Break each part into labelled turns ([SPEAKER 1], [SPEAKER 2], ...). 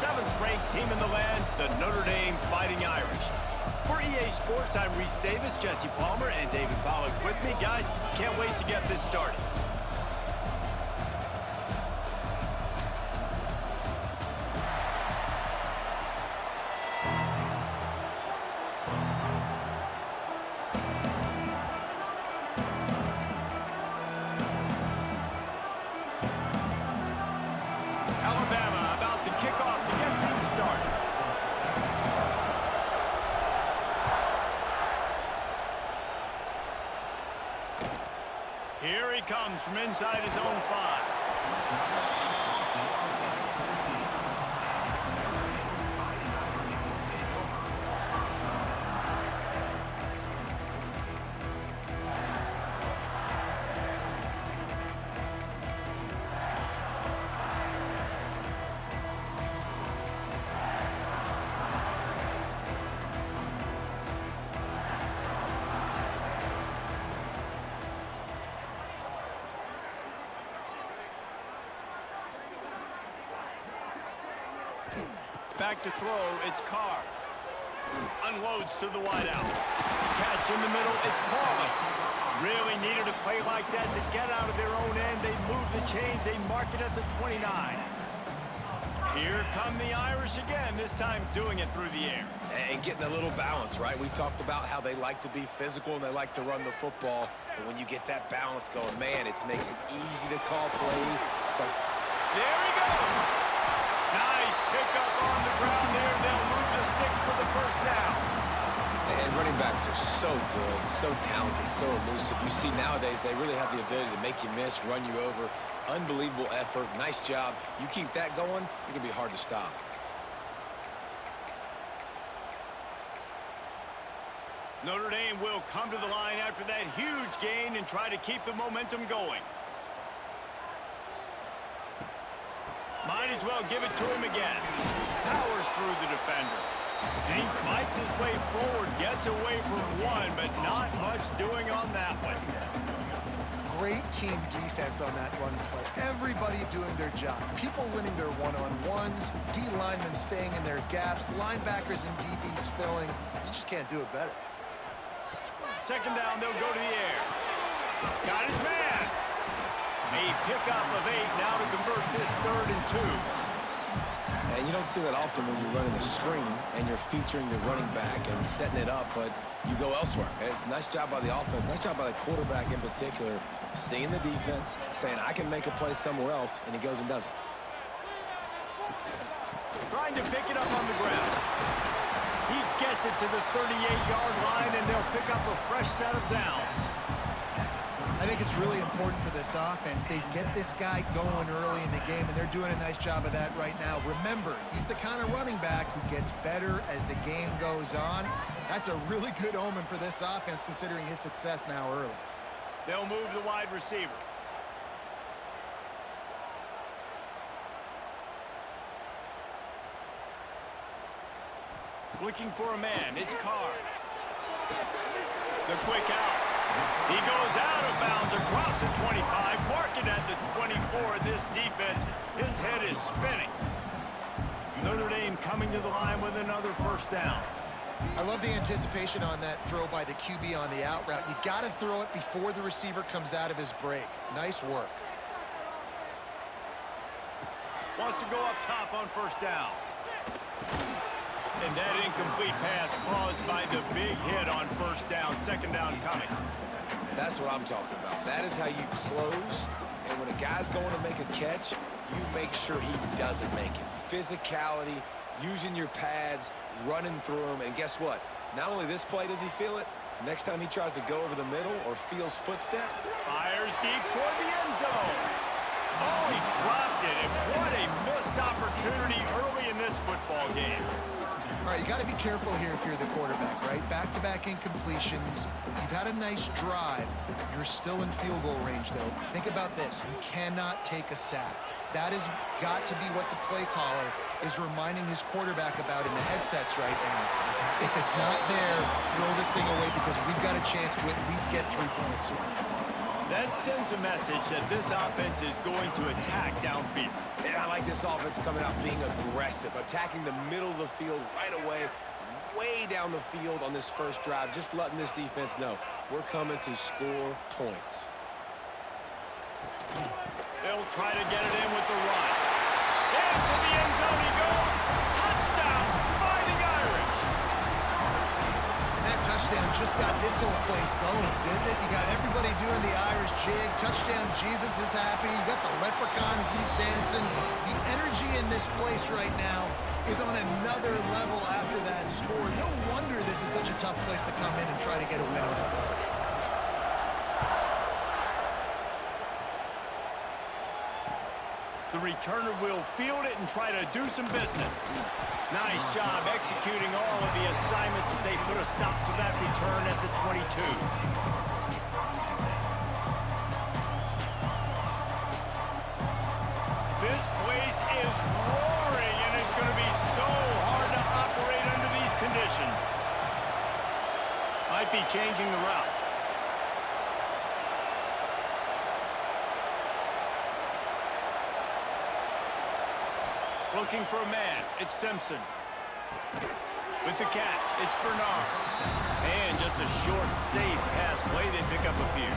[SPEAKER 1] 7th-ranked team in the land, the Notre Dame Fighting Irish. For EA Sports, I'm Reese Davis, Jesse Palmer, and David Pollack with me. Guys, can't wait to get this started. Alabama about to kick off to get things started. Here he comes from inside his own 5. Back to throw, it's Carr. Unloads to the wideout. Catch in the middle, it's Pauly. Really needed a play like that to get out of their own end. They move the chains, they mark it at the 29. Here come the Irish again, this time doing it through the air.
[SPEAKER 2] And getting a little balance, right? We talked about how they like to be physical and they like to run the football. But when you get that balance going, man, it makes it easy to call plays.
[SPEAKER 1] There he goes! Nice pickup on the ground there. They'll move the sticks for the first down.
[SPEAKER 2] And running backs are so good, so talented, so elusive. You see nowadays they really have the ability to make you miss, run you over. Unbelievable effort. Nice job. You keep that going, you're going to be hard to stop.
[SPEAKER 1] Notre Dame will come to the line after that huge gain and try to keep the momentum going. Might as well give it to him again. Powers through the defender. And he fights his way forward, gets away from one, but not much doing on that one.
[SPEAKER 3] Great team defense on that run play. Everybody doing their job. People winning their one-on-ones, D linemen staying in their gaps, linebackers and DBs filling. You just can't do it better.
[SPEAKER 1] Second down, they'll go to the air. Got his man. A pickup of 8 now to convert this 3rd and 2.
[SPEAKER 2] And you don't see that often when you're running a screen and you're featuring the running back and setting it up, but you go elsewhere. It's a nice job by the offense, nice job by the quarterback in particular, seeing the defense, saying, I can make a play somewhere else, and he goes and does it.
[SPEAKER 1] Trying to pick it up on the ground. He gets it to the 38-yard line, and they'll pick up a fresh set of downs.
[SPEAKER 3] I think it's really important for this offense. They get this guy going early in the game, and they're doing a nice job of that right now. Remember, he's the kind of running back who gets better as the game goes on. That's a really good omen for this offense, considering his success now early.
[SPEAKER 1] They'll move the wide receiver. Looking for a man, it's Carr. The quick out. He goes out of bounds across the 25, marking at the 24, and this defense, its head is spinning. Notre Dame coming to the line with another first down.
[SPEAKER 3] I love the anticipation on that throw by the QB on the out route. You got to throw it before the receiver comes out of his break. Nice work.
[SPEAKER 1] Wants to go up top on first down. And that incomplete pass caused by the big hit on first down. Second down coming.
[SPEAKER 2] That's what I'm talking about. That is how you close. And when a guy's going to make a catch, you make sure he doesn't make it. Physicality, using your pads, running through them. And guess what? Not only this play does he feel it, next time he tries to go over the middle or feels footstep.
[SPEAKER 1] Fires deep toward the end zone. Oh, he dropped it. And what a missed opportunity early in this football game.
[SPEAKER 3] All right, you got to be careful here if you're the quarterback, right? Back-to-back incompletions. You've had a nice drive. You're still in field goal range, though. Think about this. You cannot take a sack. That has got to be what the play caller is reminding his quarterback about in the headsets right now. If it's not there, throw this thing away because we've got a chance to at least get 3 points here.
[SPEAKER 1] Then That sends a message that this offense is going to attack downfield.
[SPEAKER 2] And I like this offense coming out being aggressive, attacking the middle of the field right away, way down the field on this first drive, just letting this defense know we're coming to score points.
[SPEAKER 1] They'll try to get it in with the run. Into the end zone he goes. Touchdown, Fighting Irish.
[SPEAKER 3] And that touchdown just got this whole place going, didn't it? You got everybody doing the Irish jig. Touchdown, Jesus is happy. You got the leprechaun, he's dancing. The energy in this place right now is on another level after that score. No wonder this is such a tough place to come in and try to get a win on the road.
[SPEAKER 1] The returner will field it and try to do some business. Nice job executing all of the assignments as they put a stop to that return at the 22. This place is roaring, and it's going to be so hard to operate under these conditions. Might be changing the route. Looking for a man, it's Simpson. With the catch, it's Bernard. And just a short, safe pass play, they pick up a few.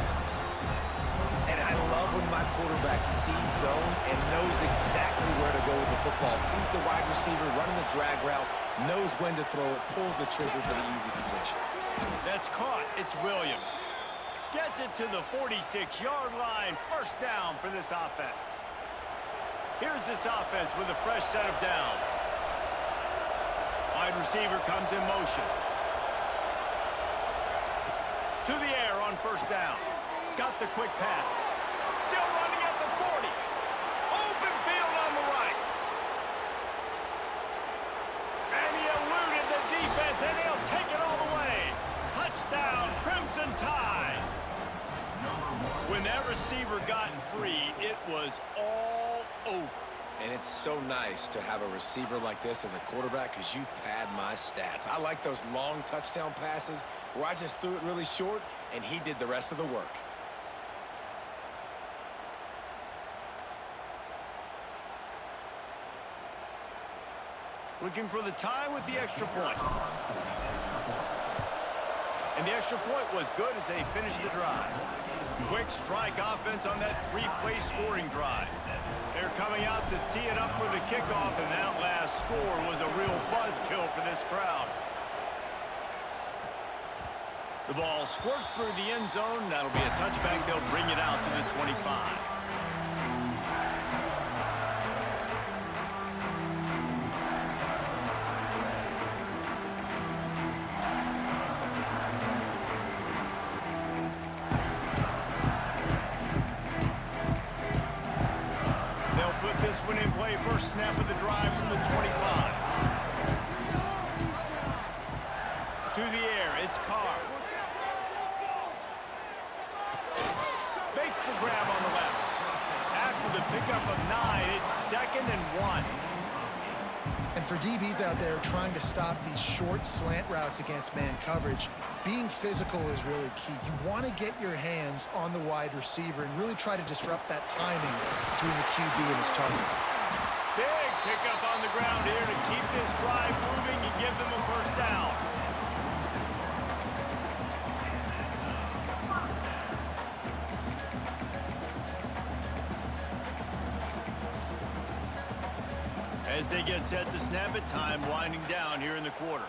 [SPEAKER 2] And I love when my quarterback sees zone and knows exactly where to go with the football. Sees the wide receiver running the drag route, knows when to throw it, pulls the trigger for the easy completion.
[SPEAKER 1] That's caught, it's Williams. Gets it to the 46-yard line, first down for this offense. Here's this offense with a fresh set of downs. Wide receiver comes in motion. To the air on first down. Got the quick pass. Still running at the 40. Open field on the right. And he eluded the defense, and he'll take it all the way. Touchdown, Crimson Tide. When that receiver got free, it was all over.
[SPEAKER 2] And it's so nice to have a receiver like this as a quarterback because you pad my stats. I like those long touchdown passes where I just threw it really short and he did the rest of the work.
[SPEAKER 1] Looking for the tie with the extra point. And the extra point was good as they finished the drive. Quick strike offense on that three-play scoring drive. They're coming out to tee it up for the kickoff, and that last score was a real buzzkill for this crowd. The ball squirts through the end zone. That'll be a touchback. They'll bring it out to the 25. First snap of the drive from the 25. To the air, it's Carr. Makes the grab on the left. After the pickup of 9, it's 2nd and 1.
[SPEAKER 3] And for DBs out there trying to stop these short slant routes against man coverage, being physical is really key. You want to get your hands on the wide receiver and really try to disrupt that timing between the QB and his target.
[SPEAKER 1] Big pickup on the ground here to keep this drive moving and give them a first down. As they get set to snap it, time winding down here in the quarter.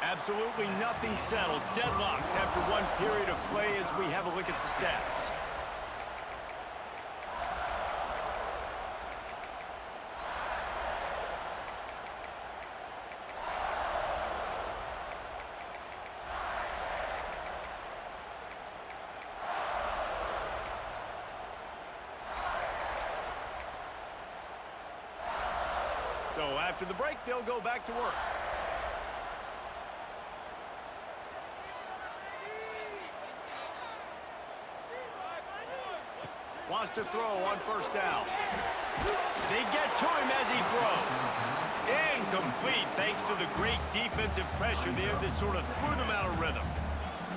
[SPEAKER 1] Absolutely nothing settled. Deadlocked after one period of play as we have a look at the stats. So after the break, they'll go back to work. Wants to throw on first down. They get to him as he throws. Incomplete, thanks to the great defensive pressure there that sort of threw them out of rhythm.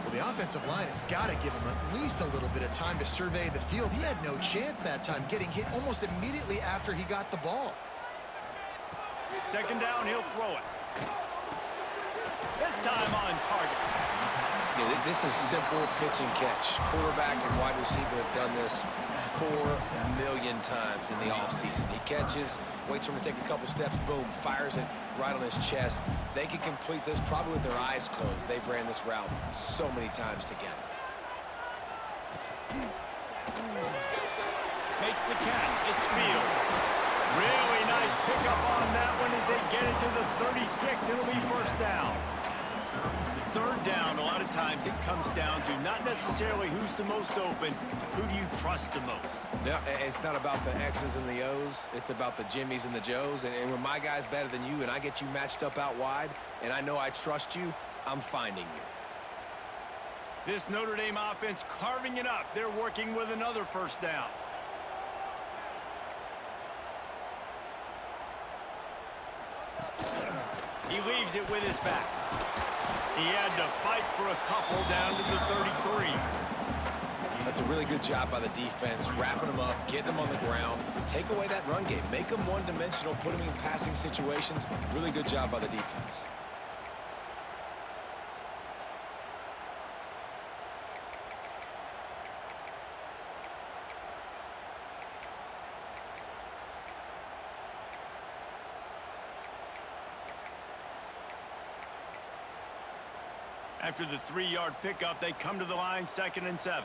[SPEAKER 3] Well, the offensive line has got to give him at least a little bit of time to survey the field. He had no chance that time, getting hit almost immediately after he got the ball.
[SPEAKER 1] Second down, he'll throw it. This time on target.
[SPEAKER 2] Yeah, this is simple pitch and catch. Quarterback and wide receiver have done this 4 million times in the offseason. He catches, waits for him to take a couple steps, boom, fires it right on his chest. They can complete this probably with their eyes closed. They've ran this route so many times together.
[SPEAKER 1] Makes the catch. It's Fields. Really nice pickup on that one as they get it to the 36. It'll be first down. Third down, a lot of times it comes down to not necessarily who's the most open, who do you trust the most?
[SPEAKER 2] Yeah, it's not about the X's and the O's. It's about the Jimmies and the Joes. And when my guy's better than you and I get you matched up out wide and I know I trust you, I'm finding you.
[SPEAKER 1] This Notre Dame offense carving it up. They're working with another first down. He leaves it with his back. He had to fight for a couple down to the 33.
[SPEAKER 2] That's a really good job by the defense, wrapping them up, getting them on the ground. Take away that run game. Make them one-dimensional, put them in passing situations. Really good job by the defense.
[SPEAKER 1] After the 3-yard pickup, they come to the line, 2nd and 7.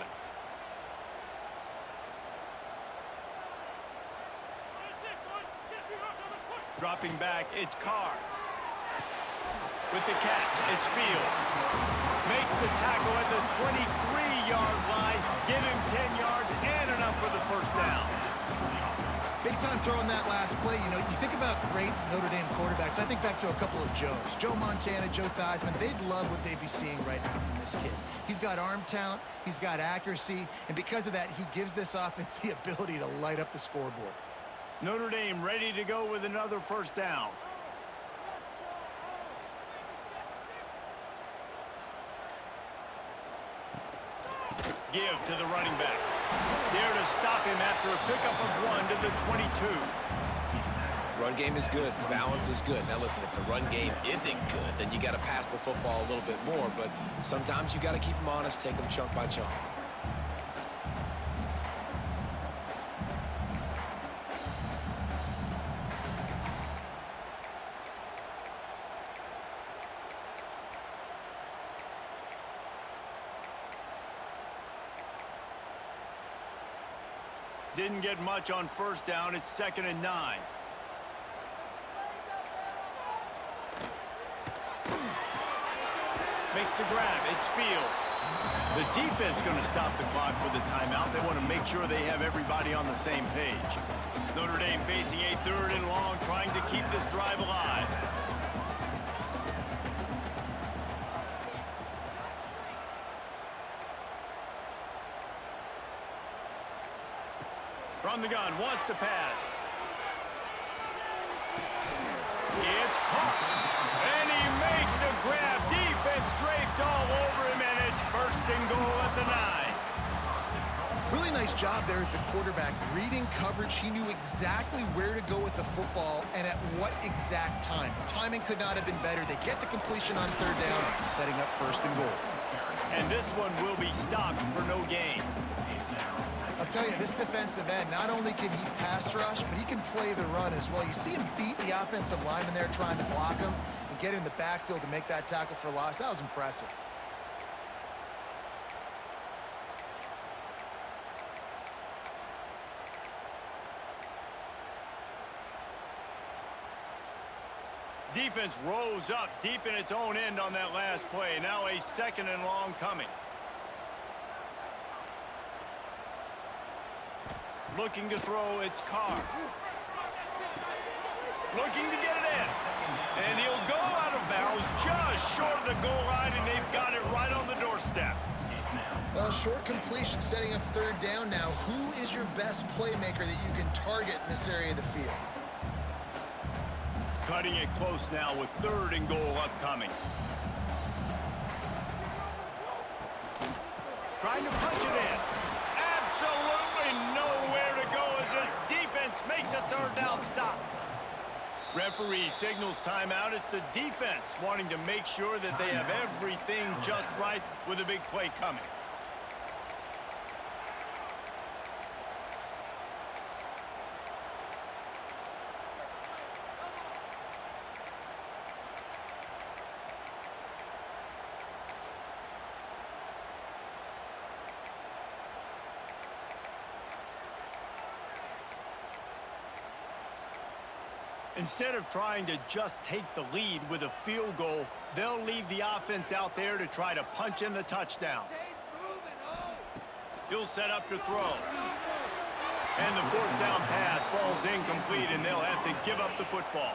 [SPEAKER 1] Dropping back, it's Carr. With the catch, it's Fields. Makes the tackle at the 23-yard line. Give him 10 yards and enough for the first down.
[SPEAKER 3] Big time throw in that last play. You know, you think about great Notre Dame quarterbacks. I think back to a couple of Joes. Joe Montana, Joe Theismann. They'd love what they'd be seeing right now from this kid. He's got arm talent. He's got accuracy. And because of that, he gives this offense the ability to light up the scoreboard.
[SPEAKER 1] Notre Dame ready to go with another first down. Give to the running back. There to stop him after a pickup of 1 to the 22.
[SPEAKER 2] Run game is good. Balance is good. Now, listen, if the run game isn't good, then you got to pass the football a little bit more. But sometimes you got to keep them honest, take them chunk by chunk.
[SPEAKER 1] Didn't get much on first down. It's 2nd and 9. Makes the grab. It's Fields. The defense going to stop the clock with a timeout. They want to make sure they have everybody on the same page. Notre Dame facing a 3rd and long, trying to keep this drive alive. From the gun, wants to pass. It's caught. And he makes a grab. Defense draped all over him, and it's 1st and goal at the 9.
[SPEAKER 3] Really nice job there at the quarterback. Reading coverage, he knew exactly where to go with the football and at what exact time. The timing could not have been better. They get the completion on 3rd down, setting up 1st and goal.
[SPEAKER 1] And this one will be stopped for no gain.
[SPEAKER 3] I'll tell you, this defensive end, not only can he pass rush, but he can play the run as well. You see him beat the offensive lineman there trying to block him and get in the backfield to make that tackle for loss. That was impressive.
[SPEAKER 1] Defense rose up deep in its own end on that last play. Now a 2nd and long coming. Looking to throw, it's Carr. Looking to get it in. And he'll go out of bounds just short of the goal line, and they've got it right on the doorstep.
[SPEAKER 3] Well, short completion setting up 3rd down now. Who is your best playmaker that you can target in this area of the field?
[SPEAKER 1] Cutting it close now with 3rd and goal upcoming. Trying to punch it in. Absolutely nowhere to go as this defense makes a 3rd down stop. Referee signals timeout. It's the defense wanting to make sure that they have everything just right with a big play coming. Instead of trying to just take the lead with a field goal, they'll leave the offense out there to try to punch in the touchdown. He'll set up to throw. And the 4th down pass falls incomplete, and they'll have to give up the football.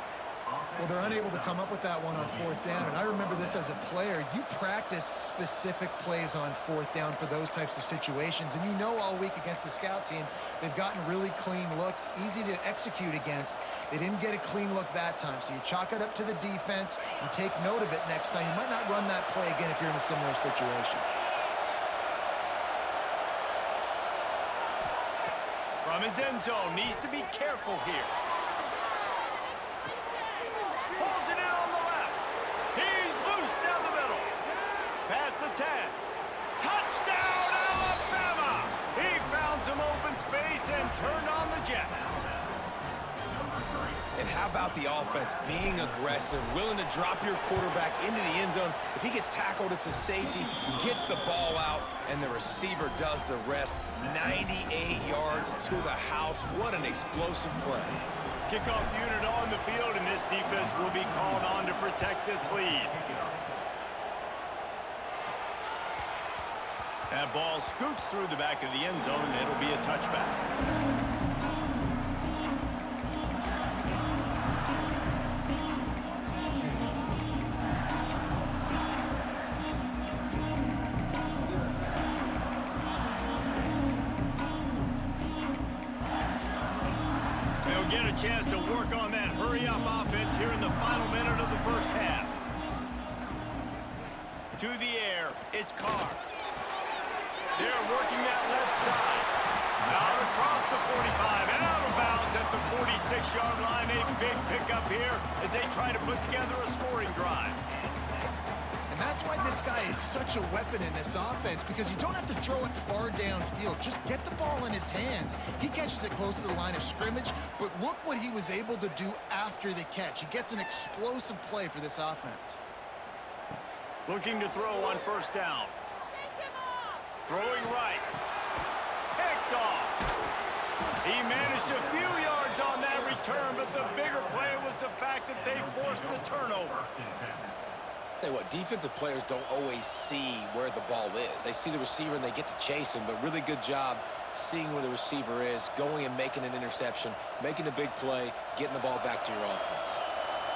[SPEAKER 3] Well, they're unable to come up with that one on 4th down, and I remember this as a player. You practice specific plays on 4th down for those types of situations, and you know all week against the scout team, they've gotten really clean looks, easy to execute against. They didn't get a clean look that time, so you chalk it up to the defense and take note of it next time. You might not run that play again if you're in a similar situation.
[SPEAKER 1] From his end zone, needs to be careful here. Pulls it in on the left. He's loose down the middle. Past the 10. Touchdown, Alabama! He found some open space and turned on the Jets.
[SPEAKER 2] And how about the offense being aggressive, willing to drop your quarterback into the end zone? If he gets tackled, it's a safety, gets the ball out, and the receiver does the rest. 98 yards to the house. What an explosive play.
[SPEAKER 1] Kickoff unit on the field, and this defense will be called on to protect this lead. That ball scoots through the back of the end zone, and it'll be a touchback. Get a chance to work on that hurry-up offense here in the final minute of the 1st half. To the air, it's Carr. They're working that left side. Out across the 45 and out of bounds at the 46-yard line. A big pickup here as they try to put together a scoring drive.
[SPEAKER 3] And that's why this guy is such a weapon in this offense, because you don't have to throw it far downfield. Just get the ball in his hands. He catches it close to the line of scrimmage, but look what he was able to do after the catch. He gets an explosive play for this offense.
[SPEAKER 1] Looking to throw on 1st down. Throwing right. Picked off. He managed a few yards on that return, but the bigger play was the fact that they forced the turnover.
[SPEAKER 2] Tell you what, defensive players don't always see where the ball is. They see the receiver and they get to chase him, but really good job seeing where the receiver is, going and making an interception, making a big play, getting the ball back to your offense.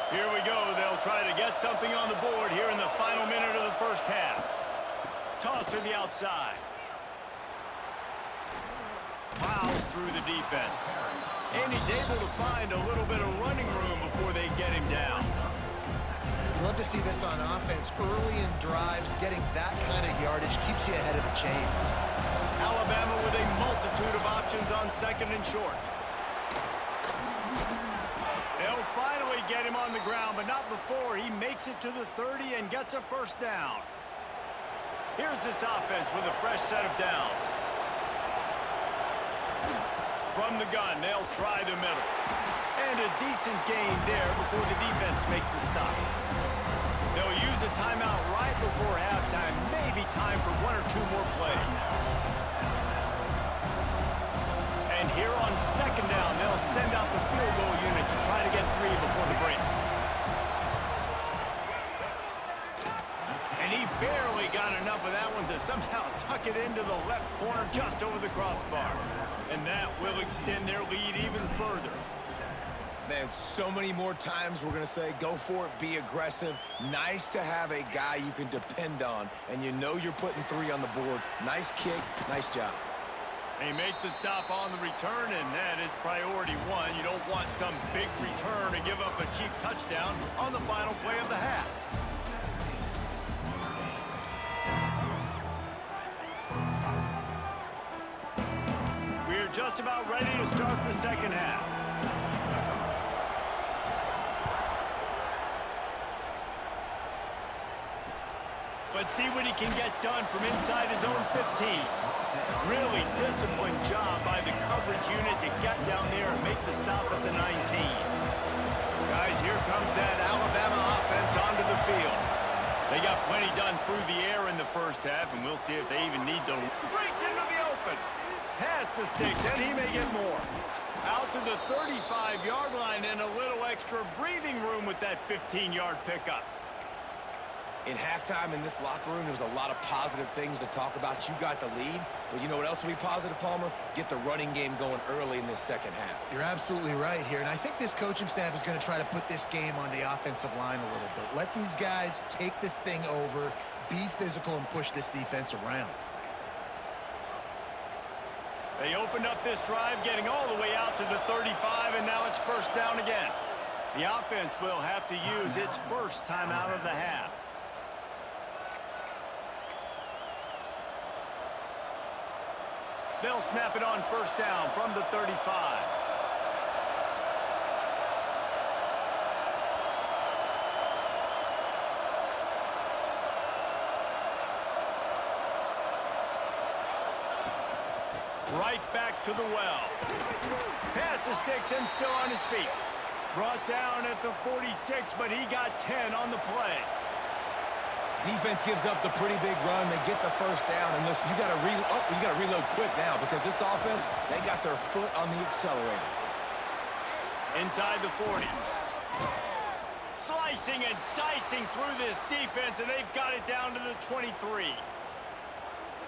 [SPEAKER 1] Here we go. They'll try to get something on the board here in the final minute of the 1st half. Toss to the outside. Plows through the defense. And he's able to find a little bit of running room before they get him down.
[SPEAKER 3] Love to see this on offense. Early in drives, getting that kind of yardage keeps you ahead of the chains.
[SPEAKER 1] Alabama with a multitude of options on 2nd and short. They'll finally get him on the ground, but not before he makes it to the 30 and gets a 1st down. Here's this offense with a fresh set of downs. From the gun, they'll try the middle. And a decent gain there before the defense makes the stop. They'll use a timeout right before halftime. Maybe time for 1 or 2 more plays. And here on 2nd down, they'll send out the field goal unit to try to get 3 before the break. And he barely got enough of that one to somehow tuck it into the left corner just over the crossbar. And that will extend their lead even further.
[SPEAKER 2] Man, so many more times we're going to say, go for it, be aggressive. Nice to have a guy you can depend on, and you know you're putting 3 on the board. Nice kick, nice job.
[SPEAKER 1] They make the stop on the return, and that is priority one. You don't want some big return to give up a cheap touchdown on the final play of the half. We're just about ready to start the second half. Let's see what he can get done from inside his own 15. Really disciplined job by the coverage unit to get down there and make the stop at the 19. Guys, here comes that Alabama offense onto the field. They got plenty done through the air in the first half, and we'll see if they even need to. Breaks into the open. Pass the sticks, and he may get more. Out to the 35-yard line, and a little extra breathing room with that 15-yard pickup.
[SPEAKER 2] In halftime in this locker room, there was a lot of positive things to talk about. You got the lead, but you know what else will be positive, Palmer? Get the running game going early in this second half.
[SPEAKER 3] You're absolutely right here, and I think this coaching staff is going to try to put this game on the offensive line a little bit. Let these guys take this thing over, be physical, and push this defense around.
[SPEAKER 1] They opened up this drive, getting all the way out to the 35, and now it's first down again. The offense will have to use its first time out of the half. They'll snap it on first down from the 35. Right back to the well. Pass the sticks and still on his feet. Brought down at the 46, but he got 10 on the play.
[SPEAKER 2] Defense gives up the pretty big run. They get the first down, and listen, you got to reload quick now because this offense, they got their foot on the accelerator.
[SPEAKER 1] Inside the 40. Slicing and dicing through this defense, and they've got it down to the 23.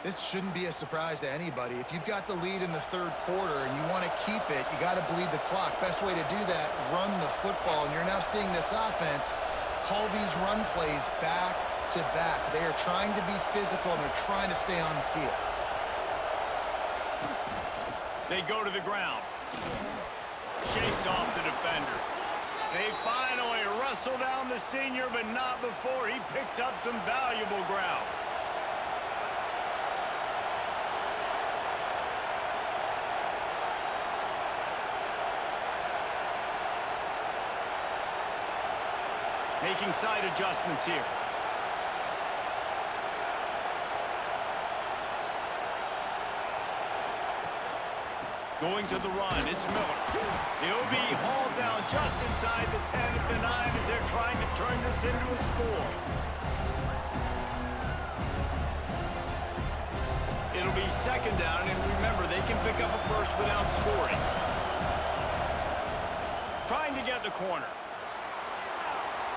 [SPEAKER 3] This shouldn't be a surprise to anybody. If you've got the lead in the third quarter and you want to keep it, you got to bleed the clock. Best way to do that, run the football. And you're now seeing this offense call these run plays back to back. They are trying to be physical, and they're trying to stay on the field.
[SPEAKER 1] They go to the ground. Shakes off the defender. They finally wrestle down the senior, but not before he picks up some valuable ground. Making side adjustments here. Going to the run, it's Miller. He'll be hauled down just inside the 10 at the 9 as they're trying to turn this into a score. It'll be second down, and remember, they can pick up a first without scoring. Trying to get the corner.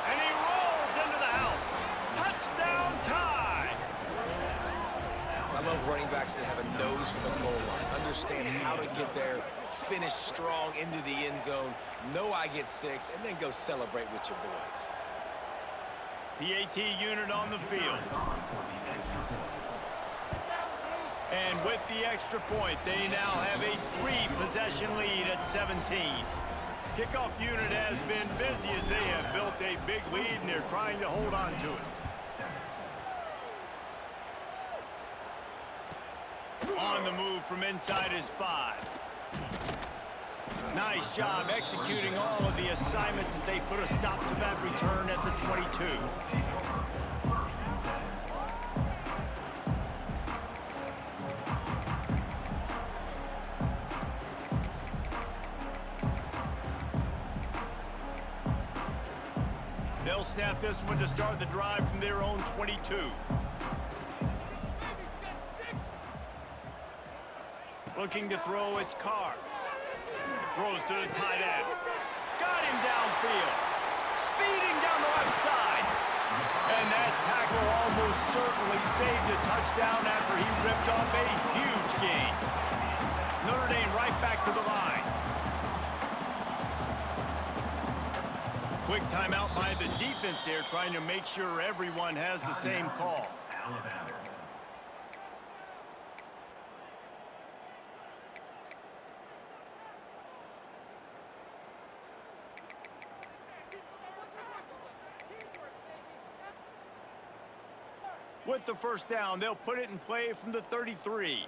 [SPEAKER 1] And he rolls into the house. Touchdown tie!
[SPEAKER 2] I love running backs that have a nose for the goal line, understand how to get there, finish strong into the end zone, know I get 6, and then go celebrate with your boys.
[SPEAKER 1] PAT unit on the field. And with the extra point, they now have a 3-possession lead at 17. Kickoff unit has been busy as they have built a big lead, and they're trying to hold on to it. On the move from inside his 5. Nice job executing all of the assignments as they put a stop to that return at the 22. They'll snap this one to start the drive from their own 22. Looking to throw, it's Carr. Throws to the tight end. Got him downfield. Speeding down the left side. And that tackle almost certainly saved a touchdown after he ripped off a huge gain. Notre Dame right back to the line. Quick timeout by the defense there, trying to make sure everyone has the same call. With the first down, they'll put it in play from the 33.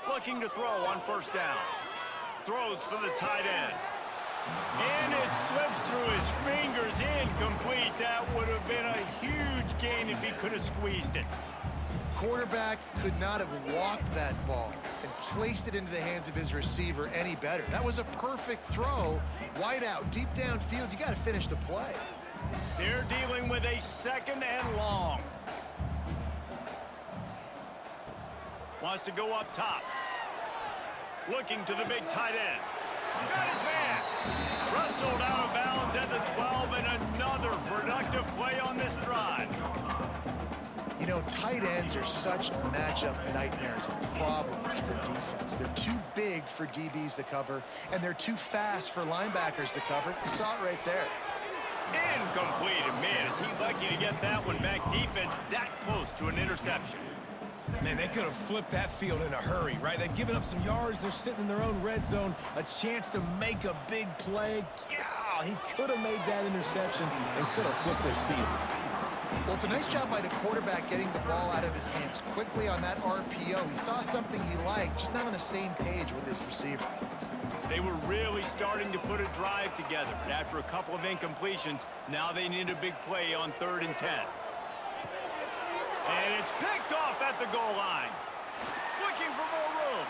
[SPEAKER 1] Looking to throw on first down. Throws for the tight end. And it slips through his fingers, incomplete. That would have been a huge gain if he could have squeezed it.
[SPEAKER 3] Quarterback could not have walked that ball and placed it into the hands of his receiver any better. That was a perfect throw. Wide out, deep downfield. You got to finish the play.
[SPEAKER 1] They're dealing with a second and long. Wants to go up top. Looking to the big tight end. Got his man. Wrestled out of bounds at the 12, and another productive play on this drive.
[SPEAKER 3] You know, tight ends are such matchup nightmares and problems for defense. They're too big for DBs to cover, and they're too fast for linebackers to cover. You saw it right there.
[SPEAKER 1] Incomplete. And man, is he lucky to get that one back. Defense that close to an interception.
[SPEAKER 2] Man, they could have flipped that field in a hurry, right? They've given up some yards. They're sitting in their own red zone. A chance to make a big play. Yeah, he could have made that interception and could have flipped this field.
[SPEAKER 3] Well, it's a nice job by the quarterback getting the ball out of his hands quickly on that RPO. He saw something he liked, just not on the same page with his receiver.
[SPEAKER 1] They were really starting to put a drive together. But after a couple of incompletions, now they need a big play on 3rd and 10. And it's picked off at the goal line. Looking for more room.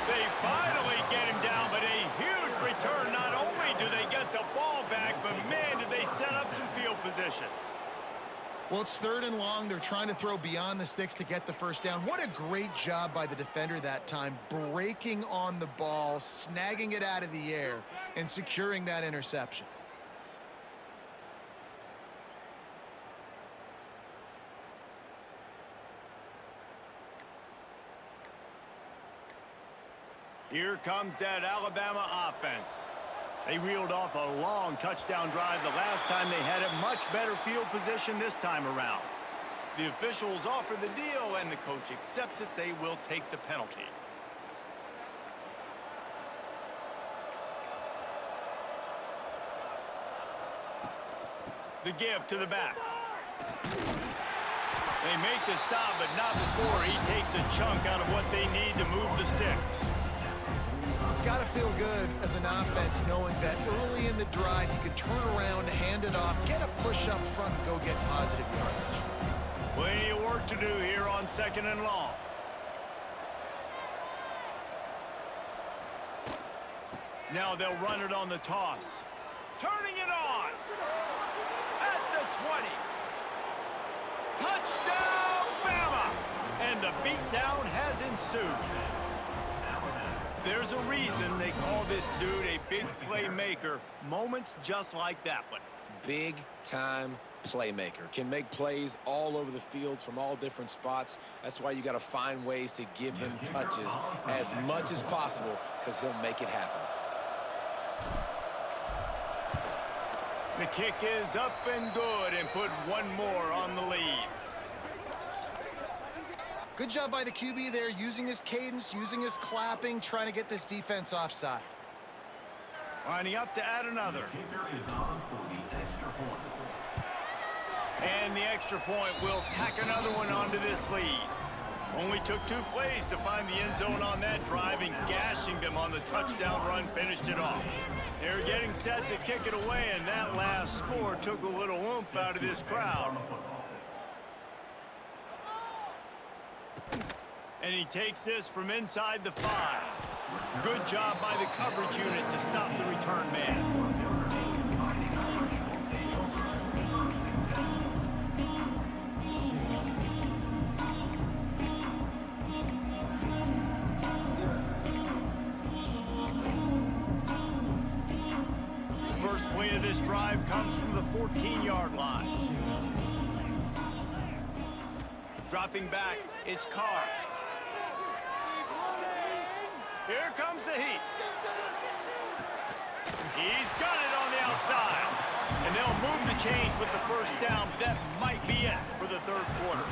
[SPEAKER 1] They finally get him down, but a huge return. Not only do they get the ball back, but man, did they set up some field position.
[SPEAKER 3] Well, it's 3rd and long. They're trying to throw beyond the sticks to get the first down. What a great job by the defender that time, breaking on the ball, snagging it out of the air, and securing that interception.
[SPEAKER 1] Here comes that Alabama offense. They reeled off a long touchdown drive the last time. They had a much better field position this time around. The officials offer the deal, and the coach accepts it. They will take the penalty. The give to the back. They make the stop, but not before he takes a chunk out of what they need to move the sticks.
[SPEAKER 3] It's got to feel good as an offense knowing that early in the drive you can turn around, hand it off, get a push up front, and go get positive yardage.
[SPEAKER 1] Plenty of work to do here on 2nd and long. Now they'll run it on the toss. Turning it on. At the 20. Touchdown, Bama! And the beatdown has ensued. There's a reason they call this dude a big playmaker. Moments just like that one.
[SPEAKER 2] Big-time playmaker. Can make plays all over the field from all different spots. That's why you got to find ways to give him touches as much as possible, because he'll make it happen.
[SPEAKER 1] The kick is up and good, and put one more on the lead.
[SPEAKER 3] Good job by the QB there, using his cadence, using his clapping, trying to get this defense offside.
[SPEAKER 1] Lining up to add another. And the extra point will tack another one onto this lead. Only took 2 plays to find the end zone on that drive, and gashing them on the touchdown run finished it off. They're getting set to kick it away, and that last score took a little oomph out of this crowd. And he takes this from inside the 5. Good job by the coverage unit to stop the return man. First play of this drive comes from the 14-yard line. Dropping back, it's Carr. Here comes the heat. He's got it on the outside. And they'll move the chains with the first down. That might be it for the 3rd quarter.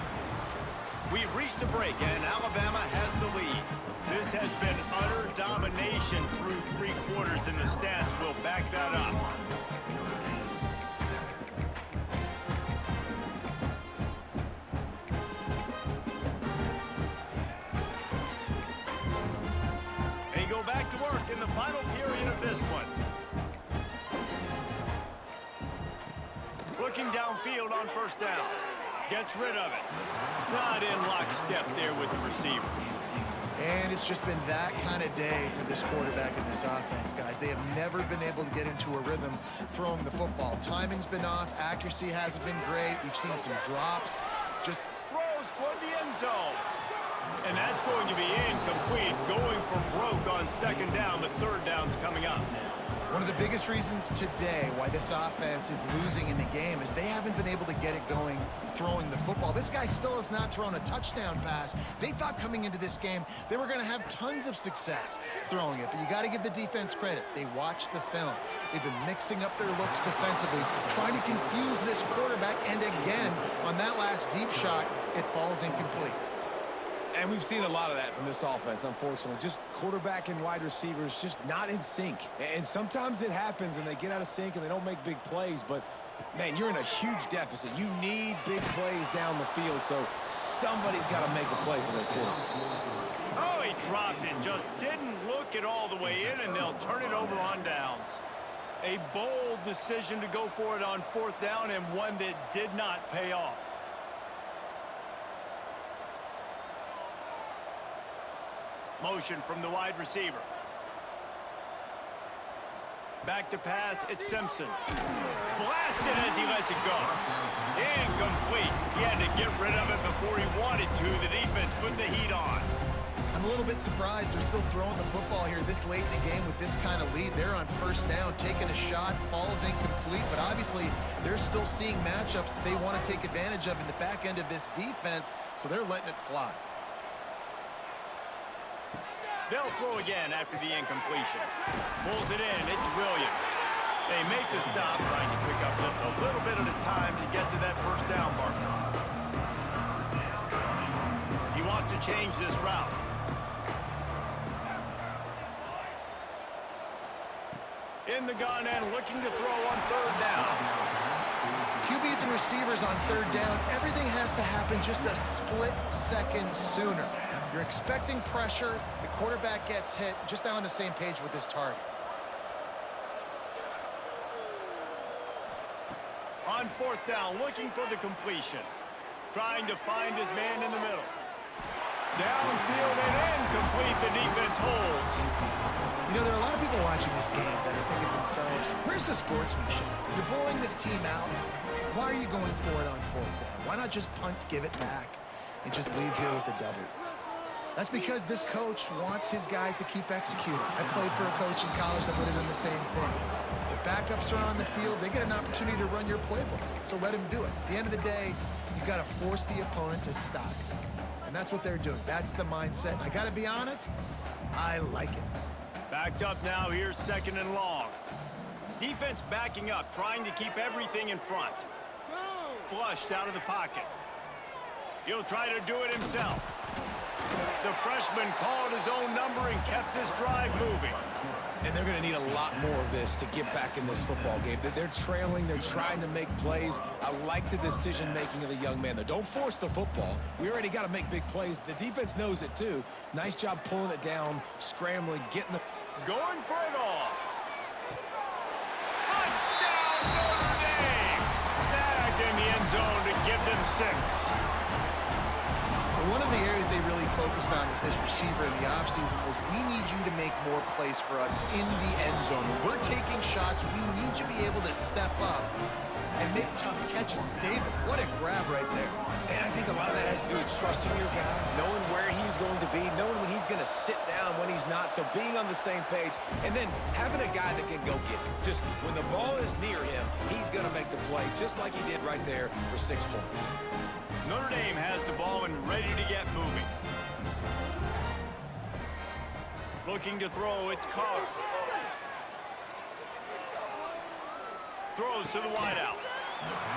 [SPEAKER 1] We've reached a break, and Alabama has the lead. This has been utter domination through 3 quarters, and the stats will back that up. downfield on first down. Gets rid of it. Not in lockstep there with the receiver.
[SPEAKER 3] And it's just been that kind of day for this quarterback in this offense, guys. They have never been able to get into a rhythm throwing the football. Timing's been off. Accuracy hasn't been great. We've seen some drops. Just
[SPEAKER 1] throws toward the end zone. And that's going to be incomplete, going for broke on second down, but third down's coming up.
[SPEAKER 3] One of the biggest reasons today why this offense is losing in the game is they haven't been able to get it going throwing the football. This guy still has not thrown a touchdown pass. They thought coming into this game they were going to have tons of success throwing it, but you got to give the defense credit. They watched the film. They've been mixing up their looks defensively, trying to confuse this quarterback, and again, on that last deep shot, it falls incomplete.
[SPEAKER 2] And we've seen a lot of that from this offense, unfortunately. Just quarterback and wide receivers just not in sync. And sometimes it happens and they get out of sync and they don't make big plays. But, man, you're in a huge deficit. You need big plays down the field, so somebody's got to make a play for their quarterback.
[SPEAKER 1] Oh, he dropped it. Just didn't look it all the way in, and they'll turn it over on downs. A bold decision to go for it on fourth down, and one that did not pay off. Motion from the wide receiver. Back to pass, it's Simpson. Blasted as he lets it go. Incomplete. He had to get rid of it before he wanted to. The defense put the heat on.
[SPEAKER 3] I'm a little bit surprised they're still throwing the football here this late in the game with this kind of lead. They're on first down, taking a shot, falls incomplete, but obviously they're still seeing matchups that they want to take advantage of in the back end of this defense, so they're letting it fly.
[SPEAKER 1] They'll throw again after the incompletion. Pulls it in. It's Williams. They make the stop, trying to pick up just a little bit at a time to get to that first down marker. He wants to change this route. In the gun and looking to throw on third down.
[SPEAKER 3] QBs and receivers on third down, everything has to happen just a split second sooner. You're expecting pressure, the quarterback gets hit, just not on the same page with his target.
[SPEAKER 1] On fourth down, looking for the completion. Trying to find his man in the middle. Downfield and incomplete, the defense holds.
[SPEAKER 3] You know, there are a lot of people watching this game that are thinking to themselves, where's the sportsmanship? You're blowing this team out. Why are you going for it on fourth down? Why not just punt, give it back, and just leave here with a W? That's because this coach wants his guys to keep executing. I played for a coach in college that would have done the same thing. If backups are on the field, they get an opportunity to run your playbook, so let him do it. At the end of the day, you've got to force the opponent to stop. And that's what they're doing. That's the mindset. I got to be honest, I like it.
[SPEAKER 1] Backed up now, here's second and long. Defense backing up, trying to keep everything in front. Flushed out of the pocket. He'll try to do it himself. The freshman called his own number and kept this drive moving.
[SPEAKER 2] And they're going to need a lot more of this to get back in this football game. They're trailing. They're trying to make plays. I like the decision-making of the young man, though. Don't force the football. We already got to make big plays. The defense knows it, too. Nice job pulling it down, scrambling, getting the...
[SPEAKER 1] Going for it all. Touchdown, Notre Dame! Snagged in the end zone to give them 6.
[SPEAKER 3] One of the areas they really focused on with this receiver in the offseason was we need you to make more plays for us in the end zone. When we're taking shots, we need you to be able to step up and make tough catches. David, what a grab right there.
[SPEAKER 2] And I think a lot of that has to do with trusting your guy, knowing where he's going to be, knowing when he's going to sit down, when he's not, so being on the same page, and then having a guy that can go get it. Just when the ball is near him, he's going to make the play, just like he did right there for 6 points.
[SPEAKER 1] Notre Dame has the ball and ready to get moving. Looking to throw, it's Carr. Throws to the wideout.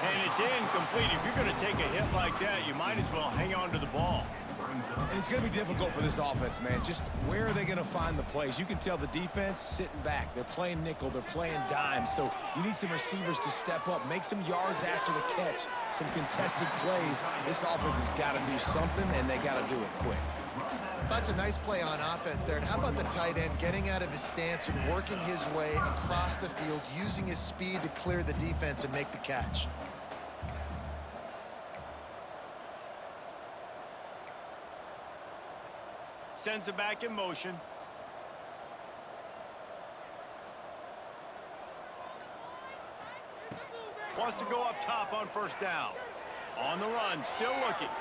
[SPEAKER 1] And it's incomplete. If you're going to take a hit like that, you might as well hang on to the ball.
[SPEAKER 2] And it's going to be difficult for this offense, man. Just where are they going to find the plays? You can tell the defense sitting back. They're playing nickel. They're playing dime. So you need some receivers to step up, make some yards after the catch, some contested plays. This offense has got to do something, and they got to do it quick.
[SPEAKER 3] That's a nice play on offense there. And how about the tight end getting out of his stance and working his way across the field, using his speed to clear the defense and make the catch?
[SPEAKER 1] Sends it back in motion. Wants to go up top on first down. On the run, still looking.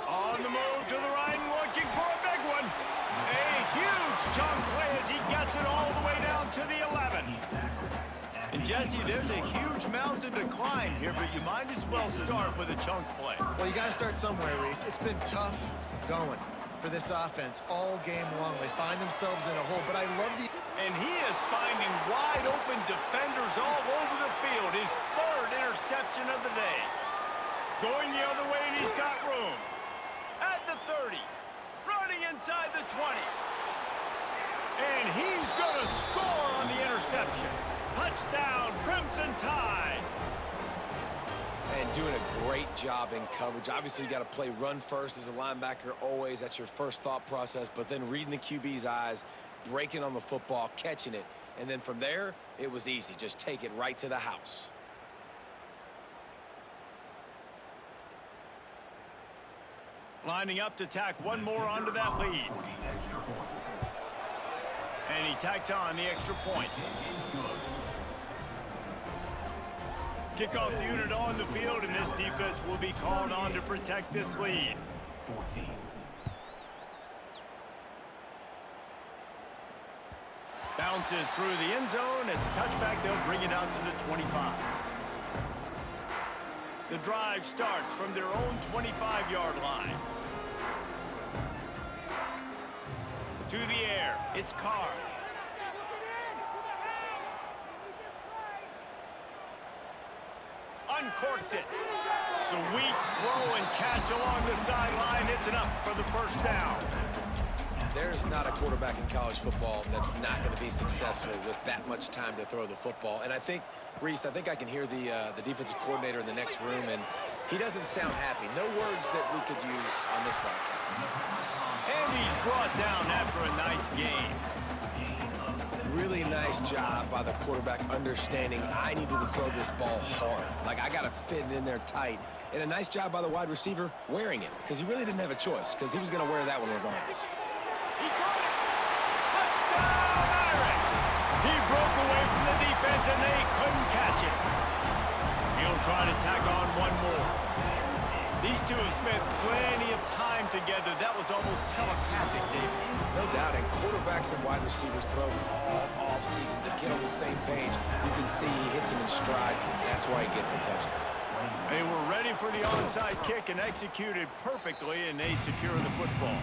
[SPEAKER 1] On the move to the right and looking for a big one. A huge chunk play as he gets it all the way down to the 11. And Jesse, there's a huge mountain to climb here, but you might as well start with a chunk play.
[SPEAKER 3] Well, you got to start somewhere, Reese. It's been tough going for this offense all game long. They find themselves in a hole, but I love the...
[SPEAKER 1] And he is finding wide-open defenders all over the field. His third interception of the day. Going the other way, and he's got room. At the 30. Running inside the 20. And he's going to score on the interception. Touchdown, Crimson Tide.
[SPEAKER 2] And doing a great job in coverage. Obviously, you got to play run first as a linebacker always. That's your first thought process. But then reading the QB's eyes, breaking on the football, catching it. And then from there, it was easy. Just take it right to the house.
[SPEAKER 1] Lining up to tack one more onto that lead. And he tacks on the extra point. Kickoff unit on the field, and this defense will be called on to protect this lead.
[SPEAKER 4] 14.
[SPEAKER 1] Bounces through the end zone. It's a touchback. They'll bring it out to the 25. The drive starts from their own 25-yard line. To the air. It's Carr. Uncorks it. Sweet throw and catch along the sideline. It's enough for the first down.
[SPEAKER 2] There's not a quarterback in college football that's not going to be successful with that much time to throw the football. And I think, Reese, I think I can hear the defensive coordinator in the next room, and he doesn't sound happy. No words that we could use on this broadcast.
[SPEAKER 1] And he's brought down after a nice game.
[SPEAKER 2] Really nice job by the quarterback understanding I needed to throw this ball hard. Like, I got to fit it in there tight. And a nice job by the wide receiver wearing it, because he really didn't have a choice, because he was going to wear that one regardless.
[SPEAKER 1] He got it. Touchdown, Irish. He broke away from the defense, and they couldn't catch it. He'll try to tack on one more. These two have spent plenty of time together. That was almost telepathic, David.
[SPEAKER 2] No doubt, and quarterbacks and wide receivers throw all off-season to get on the same page. You can see he hits him in stride. That's why he gets the touchdown.
[SPEAKER 1] They were ready for the onside kick and executed perfectly, and they secure the football.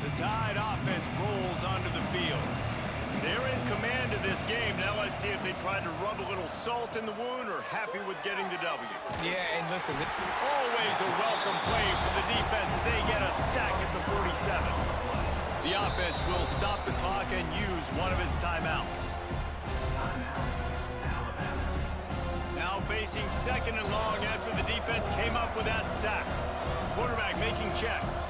[SPEAKER 1] The Tide offense rolls onto the field. They're in command of this game. Now let's see if they try to rub a little salt in the wound or happy with getting the W.
[SPEAKER 2] Yeah, and listen.
[SPEAKER 1] Always a welcome play for the defense as they get a sack at the 47. The offense will stop the clock and use one of its timeouts. Now facing second and long after the defense came up with that sack. Quarterback making checks.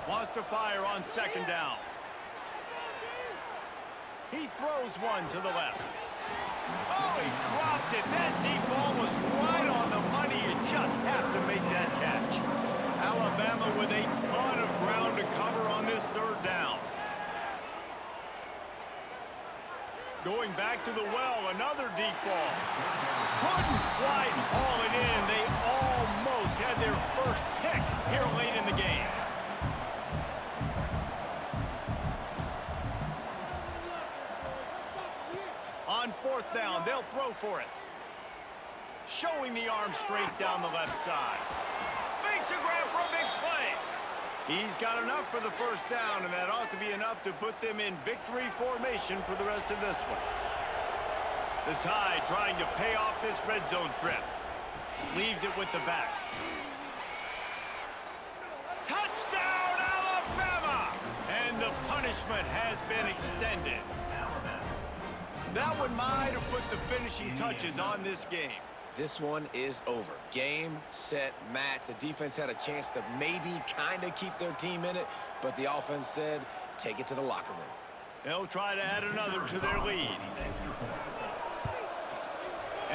[SPEAKER 1] Wants to fire on second down. He throws one to the left. Oh, he dropped it. That deep ball was right on the money. You just have to make that catch. Alabama with a ton of ground to cover on this third down. Going back to the well, another deep ball. Couldn't quite haul it in. They almost had their first pick here late in the game. On fourth down, they'll throw for it. Showing the arm straight down the left side. Makes a grab for a big play. He's got enough for the first down, and that ought to be enough to put them in victory formation for the rest of this one. The Tide trying to pay off this red zone trip. Leaves it with the back. Touchdown, Alabama! And the punishment has been extended. That one might have put the finishing touches on this game.
[SPEAKER 2] This one is over. Game, set, match. The defense had a chance to maybe kind of keep their team in it, but the offense said, take it to the locker room.
[SPEAKER 1] They'll try to add another to their lead.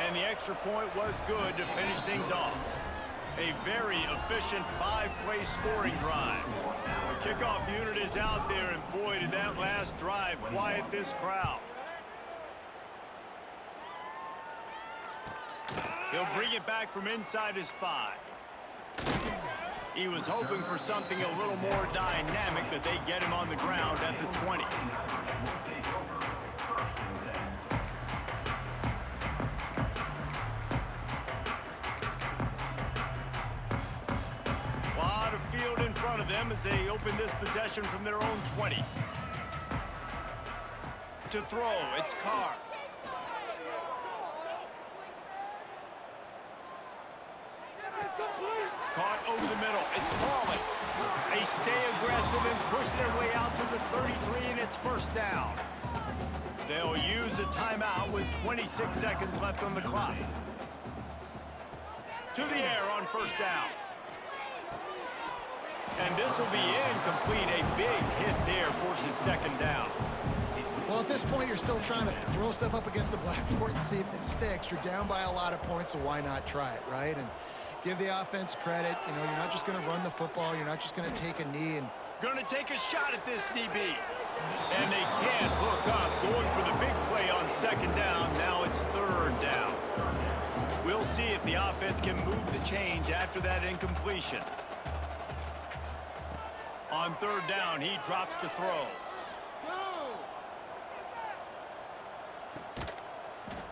[SPEAKER 1] And the extra point was good to finish things off. A very efficient 5-play scoring drive. The kickoff unit is out there, and boy, did that last drive quiet this crowd. He'll bring it back from inside his 5. He was hoping for something a little more dynamic, but they get him on the ground at the 20. A lot of field in front of them as they open this possession from their own 20. To throw, it's Carr. Caught over the middle. It's Pauly. They stay aggressive and push their way out to the 33, and it's first down. They'll use a timeout with 26 seconds left on the clock. To the air on first down. And this will be incomplete. A big hit there forces second down.
[SPEAKER 3] Well, at this point, you're still trying to throw stuff up against the blackboard and see if it sticks. You're down by a lot of points, so why not try it, right? And give the offense credit. You know, you're not just going to run the football. You're not just going to take a knee and
[SPEAKER 1] going to take a shot at this DB. And they can't hook up. Going for the big play on second down. Now it's third down. We'll see if the offense can move the change after that incompletion. On third down, he drops to throw.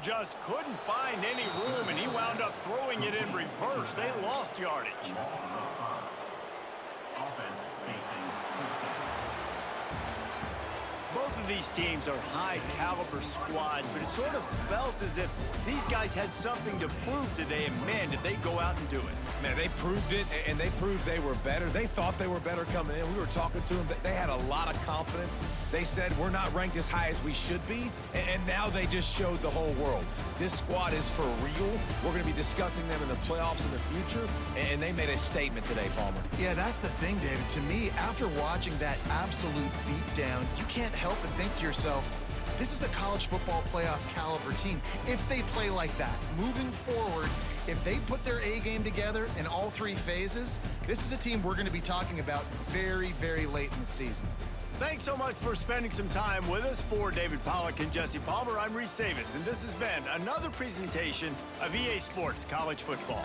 [SPEAKER 1] Just couldn't find any room, and he wound up throwing it in reverse. They lost yardage. Both of these teams are high-caliber squads, but it sort of felt as if these guys had something to prove today, and man, did they go out and do it.
[SPEAKER 2] Man, they proved it, and they proved they were better. They thought they were better coming in. We were talking to them. They had a lot of confidence. They said, we're not ranked as high as we should be, and now they just showed the whole world. This squad is for real. We're going to be discussing them in the playoffs in the future, and they made a statement today, Palmer.
[SPEAKER 3] yeah, that's the thing, David. To me, after watching that absolute beatdown, you can't help but think to yourself, this is a college football playoff caliber team. If they play like that, moving forward, if they put their A game together in all 3 phases, this is a team we're going to be talking about very, very late in the season.
[SPEAKER 1] Thanks so much for spending some time with us. For David Pollack and Jesse Palmer, I'm Reese Davis, and this has been another presentation of EA Sports College Football.